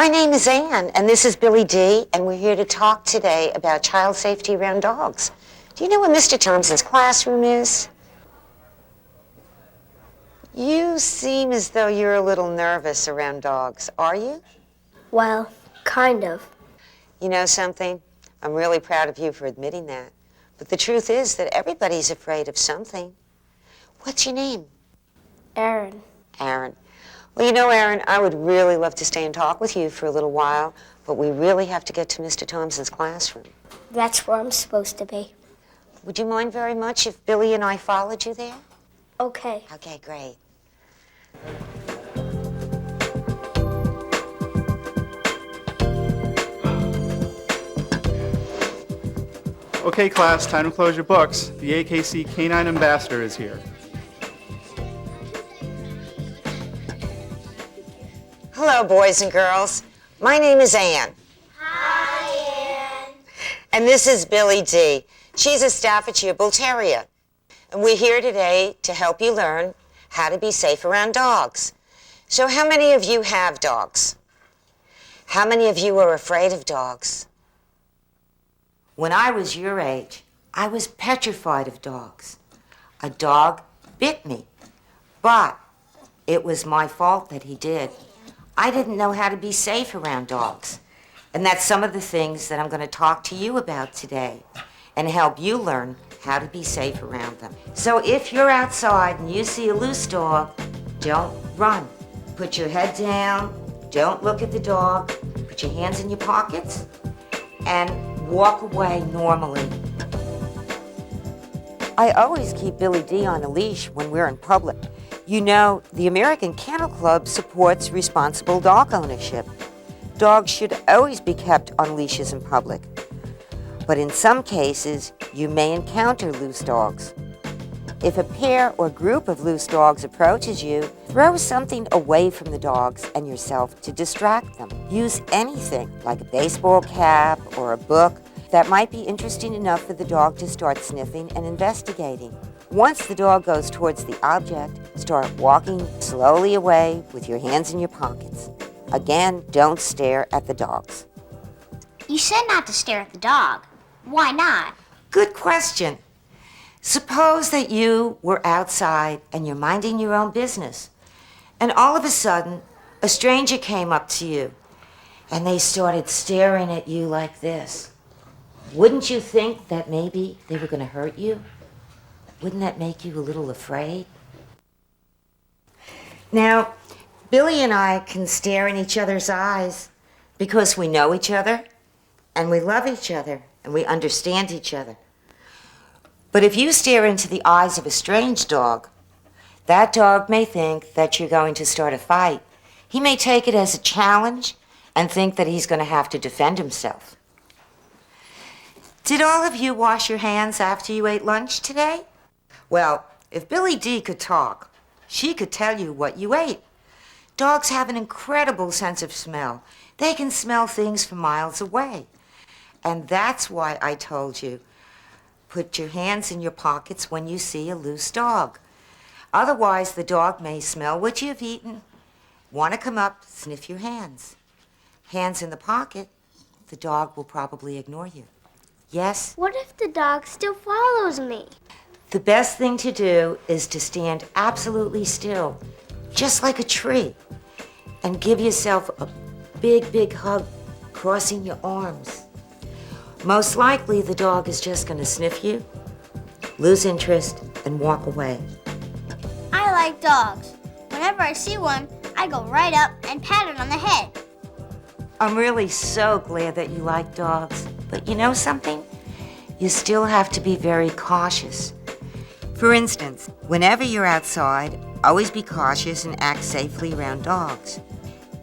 My name is Ann, and this is Billy D., and we're here to talk today about child safety around dogs. Do you know where Mr. Thompson's classroom is? You seem as though you're a little nervous around dogs, are you? Well, kind of. You know something? I'm really proud of you for admitting that. But the truth is that everybody's afraid of something. What's your name? Aaron. Aaron. Well, you know, Aaron, I would really love to stay and talk with you for a little while, but we really have to get to Mr. Thompson's classroom. That's where I'm supposed to be. Would you mind very much if Billy and I followed you there? Okay. Okay, great. Okay, class, time to close your books. The AKC Canine Ambassador is here. Hello, boys and girls. My name is Ann. Hi, Ann. And this is Billy D. She's a Staffordshire Bull Terrier. And we're here today to help you learn how to be safe around dogs. So how many of you have dogs? How many of you are afraid of dogs? When I was your age, I was petrified of dogs. A dog bit me, but it was my fault that he did. I didn't know how to be safe around dogs. And that's some of the things that I'm going to talk to you about today and help you learn how to be safe around them. So if you're outside and you see a loose dog, don't run. Put your head down, don't look at the dog, put your hands in your pockets, and walk away normally. I always keep Billy D on a leash when we're in public. You know, the American Kennel Club supports responsible dog ownership. Dogs should always be kept on leashes in public. But in some cases, you may encounter loose dogs. If a pair or group of loose dogs approaches you, throw something away from the dogs and yourself to distract them. Use anything, like a baseball cap or a book, that might be interesting enough for the dog to start sniffing and investigating. Once the dog goes towards the object, start walking slowly away with your hands in your pockets. Again, don't stare at the dogs. You said not to stare at the dog. Why not? Good question. Suppose that you were outside and you're minding your own business, and all of a sudden, a stranger came up to you, and they started staring at you like this. Wouldn't you think that maybe they were going to hurt you? Wouldn't that make you a little afraid? Now, Billy and I can stare in each other's eyes because we know each other, and we love each other, and we understand each other. But if you stare into the eyes of a strange dog, that dog may think that you're going to start a fight. He may take it as a challenge and think that he's going to have to defend himself. Did all of you wash your hands after you ate lunch today? Well, if Billy D could talk, she could tell you what you ate. Dogs have an incredible sense of smell. They can smell things from miles away. And that's why I told you, put your hands in your pockets when you see a loose dog. Otherwise, the dog may smell what you've eaten, want to come up, sniff your hands. Hands in the pocket, the dog will probably ignore you. Yes? What if the dog still follows me? The best thing to do is to stand absolutely still, just like a tree, and give yourself a big, big hug, crossing your arms. Most likely, the dog is just going to sniff you, lose interest, and walk away. I like dogs. Whenever I see one, I go right up and pat it on the head. I'm really so glad that you like dogs, but you know something? You still have to be very cautious. For instance, whenever you're outside, always be cautious and act safely around dogs.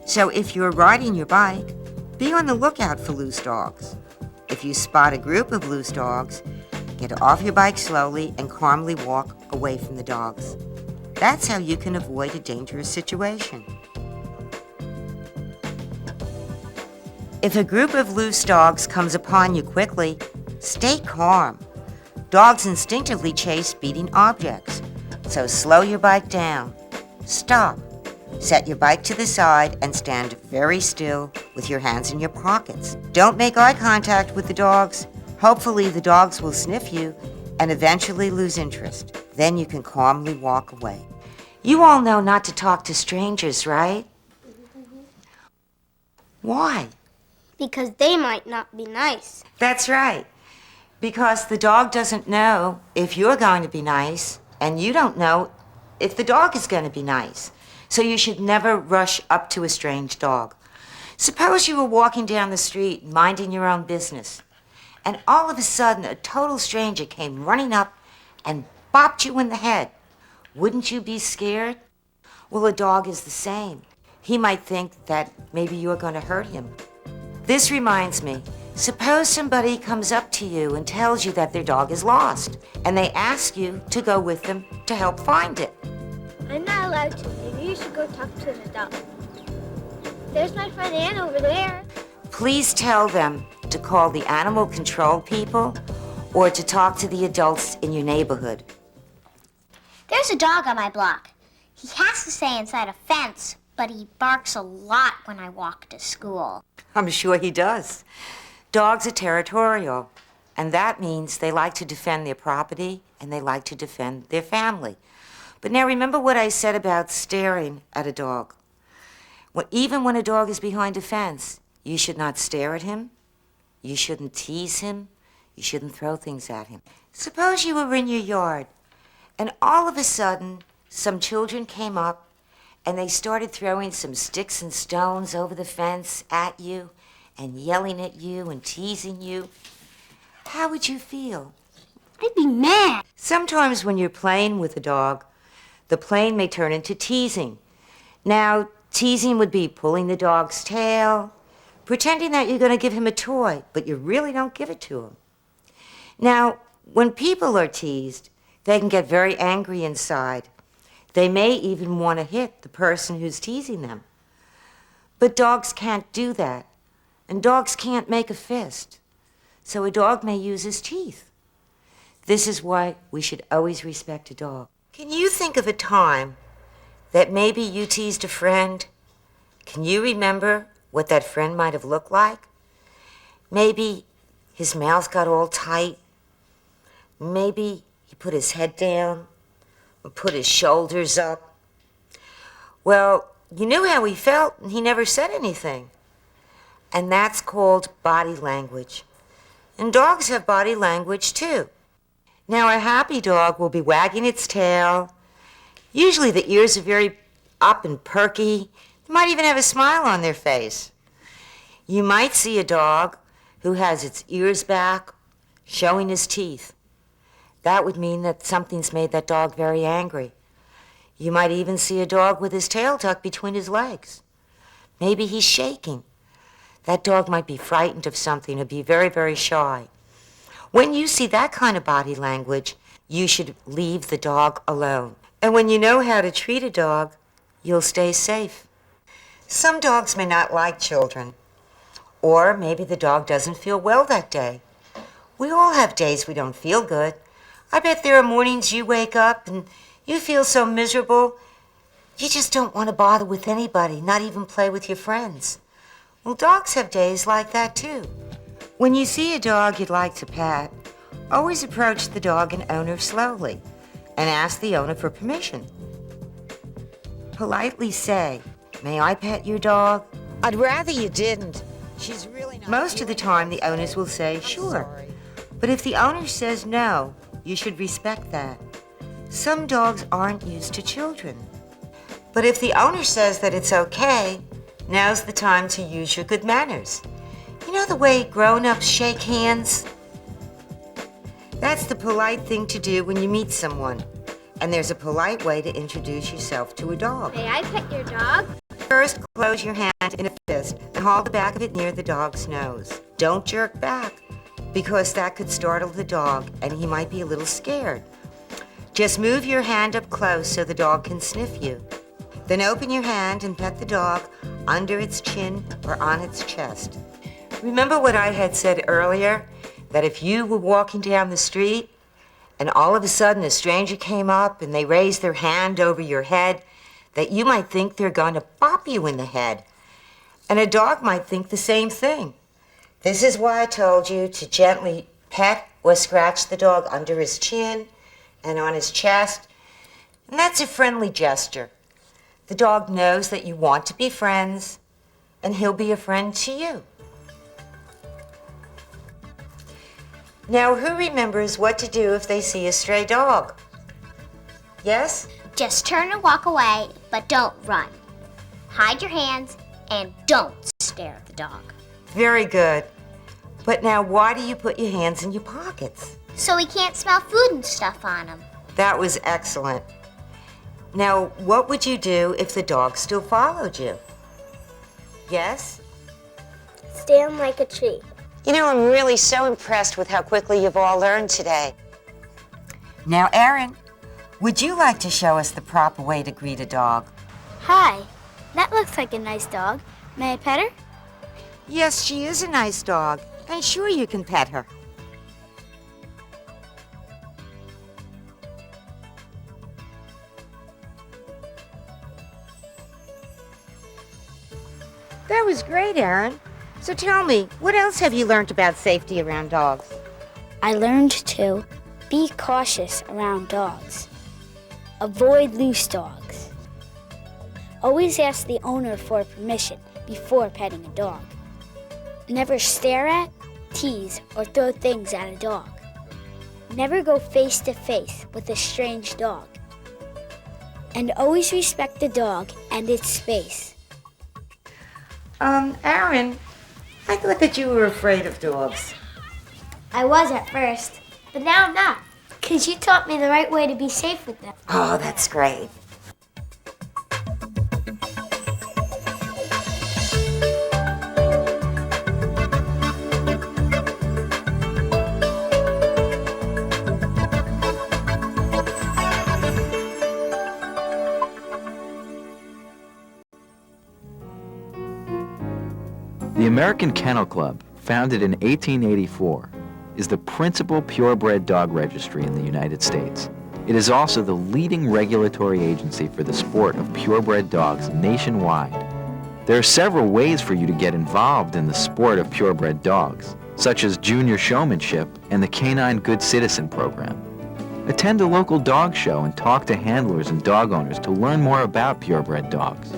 So if you're riding your bike, be on the lookout for loose dogs. If you spot a group of loose dogs, get off your bike slowly and calmly walk away from the dogs. That's how you can avoid a dangerous situation. If a group of loose dogs comes upon you quickly, stay calm. Dogs instinctively chase speeding objects, so slow your bike down. Stop. Set your bike to the side and stand very still with your hands in your pockets. Don't make eye contact with the dogs. Hopefully the dogs will sniff you and eventually lose interest. Then you can calmly walk away. You all know not to talk to strangers, right? Why? Because they might not be nice. That's right. Because the dog doesn't know if you're going to be nice, and you don't know if the dog is going to be nice. So you should never rush up to a strange dog. Suppose you were walking down the street, minding your own business, and all of a sudden a total stranger came running up and bopped you in the head. Wouldn't you be scared? Well, a dog is the same. He might think that maybe you're going to hurt him. This reminds me, suppose somebody comes up to you and tells you that their dog is lost, and they ask you to go with them to help find it. I'm not allowed to. Maybe you should go talk to the dog. There's my friend Anne over there. Please tell them to call the animal control people or to talk to the adults in your neighborhood. There's a dog on my block. He has to stay inside a fence, but he barks a lot when I walk to school. I'm sure he does. Dogs are territorial, and that means they like to defend their property and they like to defend their family. But now remember what I said about staring at a dog. Even when a dog is behind a fence, you should not stare at him, you shouldn't tease him, you shouldn't throw things at him. Suppose you were in your yard, and all of a sudden, some children came up and they started throwing some sticks and stones over the fence at you and yelling at you and teasing you. How would you feel? I'd be mad. Sometimes when you're playing with a dog, the playing may turn into teasing. Now, teasing would be pulling the dog's tail, pretending that you're going to give him a toy, but you really don't give it to him. Now, when people are teased, they can get very angry inside. They may even want to hit the person who's teasing them. But dogs can't do that, and dogs can't make a fist. So a dog may use his teeth. This is why we should always respect a dog. Can you think of a time that maybe you teased a friend? Can you remember what that friend might have looked like? Maybe his mouth got all tight. Maybe he put his head down or put his shoulders up. Well, you knew how he felt and he never said anything. And that's called body language. And dogs have body language too. Now, a happy dog will be wagging its tail. Usually the ears are very up and perky. They might even have a smile on their face. You might see a dog who has its ears back, showing his teeth. That would mean that something's made that dog very angry. You might even see a dog with his tail tucked between his legs. Maybe he's shaking. That dog might be frightened of something or be very, very shy. When you see that kind of body language, you should leave the dog alone. And when you know how to treat a dog, you'll stay safe. Some dogs may not like children, or maybe the dog doesn't feel well that day. We all have days we don't feel good. I bet there are mornings you wake up and you feel so miserable, you just don't want to bother with anybody, not even play with your friends. Well, dogs have days like that too. When you see a dog you'd like to pet, always approach the dog and owner slowly and ask the owner for permission. Politely say, "May I pet your dog?" "I'd rather you didn't. She's really not." Most of the time the owners will say, "Sure." But if the owner says no, you should respect that. Some dogs aren't used to children. But if the owner says that it's okay, now's the time to use your good manners. You know the way grown-ups shake hands? That's the polite thing to do when you meet someone. And there's a polite way to introduce yourself to a dog. May I pet your dog? First, close your hand in a fist and hold the back of it near the dog's nose. Don't jerk back, because that could startle the dog and he might be a little scared. Just move your hand up close so the dog can sniff you. Then open your hand and pet the dog under its chin or on its chest. Remember what I had said earlier, that if you were walking down the street and all of a sudden a stranger came up and they raised their hand over your head, that you might think they're going to bop you in the head. And a dog might think the same thing. This is why I told you to gently pet or scratch the dog under his chin and on his chest. And that's a friendly gesture. The dog knows that you want to be friends, and he'll be a friend to you. Now, who remembers what to do if they see a stray dog? Yes? Just turn and walk away, but don't run. Hide your hands and don't stare at the dog. Very good. But now, why do you put your hands in your pockets? So he can't smell food and stuff on him. That was excellent. Now, what would you do if the dog still followed you? Yes? Stand like a tree. You know, I'm really so impressed with how quickly you've all learned today. Now, Erin, would you like to show us the proper way to greet a dog? Hi, that looks like a nice dog. May I pet her? Yes, she is a nice dog, and sure you can pet her. That was great, Erin. So tell me, what else have you learned about safety around dogs? I learned to be cautious around dogs. Avoid loose dogs. Always ask the owner for permission before petting a dog. Never stare at, tease, or throw things at a dog. Never go face to face with a strange dog. And always respect the dog and its space. Erin, I thought that you were afraid of dogs. I was at first, but now I'm not. Because you taught me the right way to be safe with them. Oh, that's great. The American Kennel Club, founded in 1884, is the principal purebred dog registry in the United States. It is also the leading regulatory agency for the sport of purebred dogs nationwide. There are several ways for you to get involved in the sport of purebred dogs, such as junior showmanship and the Canine Good Citizen program. Attend a local dog show and talk to handlers and dog owners to learn more about purebred dogs.